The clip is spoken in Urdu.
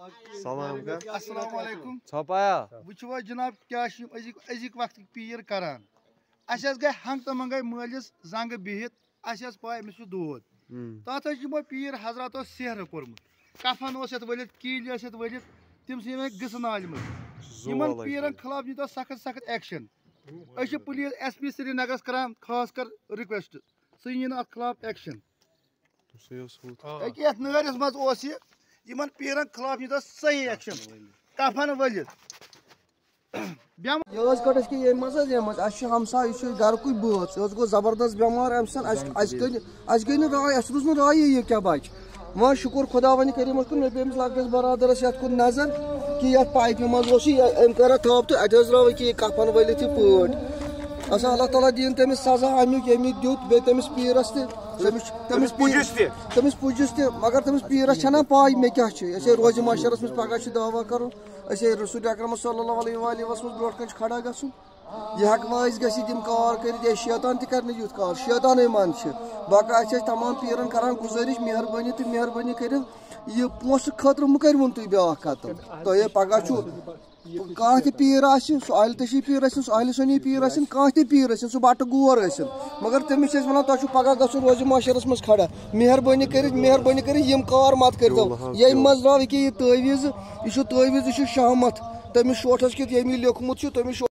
سلام السلام علیکم چھپایا وچھو جناب کیا أزِک وقت پیٖر کران اَسہِ حظ گٔے ہنٛگ تہٕ منٛگے مٲلِس زنٛگہٕ بِہِتھ اَسہِ حظ پاے أمِس چھُ دود تَتھ حظ یِمو پیٖر حضراتو سیرٕ کوٚرمُت کفن اوس یَتھ ؤلِتھ کیٖلۍ ٲسۍ یَتھ ؤلِتھ تِم چھِ یِمے گٕسہٕ نالہِ منٛز یِمن پیٖرن خٕلاف ییٖتو سخت سخت ایکشن أسۍ چھِ پُلیٖس ایس پی سرینگرس کران خاص کر رِکویسٹ سُہ یی نہٕ اتھ خٕلاف ایکشن أکیاہ یتھ نٲرِس منٛز اوس یہِ یِمن پیٖرن خٕلاف ییٖتو صحیح ایکشن کفن ؤلِتھ یہ کڑ اس یہ ہمسا یہ گرک بٲژ یہ گو زبردست بٮ۪مار امہ سۭتۍ اَسہِ گٔے نہٕ راے اَسہِ روٗز نہٕ رایی یہِ کیٛاہ بچہِ وۄنۍ شُکُر خۄداوَنہِ کٔریٖمَس کُن مےٚ پیٚیہِ أمِس لۄکٹِس برادرس یتھ کُن نظر کہِ یتھ پایپہِ منٛز اوس یہِ أمۍ کٔر اَتھ تھپھ تہٕ اَتہِ حظ درٛاو یہِ کفن ؤلِتھ یہِ پٲٹھۍ اچھا اللہ تعالیٰ دِیِن تٔمِس سزا امیُک ییٚمہِ دیُت بیٚیہِ تٔمِس پیٖرس تہِ تٔمِس پُجِس تہِ مگر تٔمِس پیٖرس چھَنا پاے مےٚ کیٛاہ چھُ أسے روزِ ماشرس منٛز پگاہ چھُ دعوا کرُن أسے رسول اکرم صلی اللہ علیہ وآلہ وسلم برونٛٹھ کَنہِ چھُ کھڑا گژھُن یہ ہٮ۪کہٕ وۄنۍ أسۍ گٔژھِتھ یِم کار کٔرِتھ ہے شیطان تہِ کرِ نہٕ یُتھ کار شیطانٕے منٛز چھِ باقٕے چھِ أسۍ تمام پیٖرن کران گُزٲرِش مہربٲنی تہٕ مہربٲنی کٔرِتھ یہِ پونٛسہٕ خٲطرٕ مہٕ کٔرۍوُن تُہۍ بیٛاکھ قتل تۄہہِ پگاہ چھُ کانٛہہ تہِ پیٖر آسہِ سُہ عالہِ تشی پیٖر ٲسِن سُہ عالہِ سُنی پیٖر ٲسِن کانٛہہ تہِ پیٖر ٲسِن سُہ بٹہٕ گور ٲسِن مگر تٔمِس چھِ أسۍ وَنان تۄہہِ چھُو پگاہ گژھُن روزِ معاشرس منٛز کھڑا مہربٲنی کٔرِتھ یِم کار مت کٔرۍتو ییٚمہِ منٛز درٛاو ییٚکیٛاہ یہِ تٲویٖز یہِ چھُ تٲویٖز یہِ چھُ شہمت تٔمِس شوٹھس کیُتھ ییٚمہِ لیوٚکھمُت چھُ تٔمِس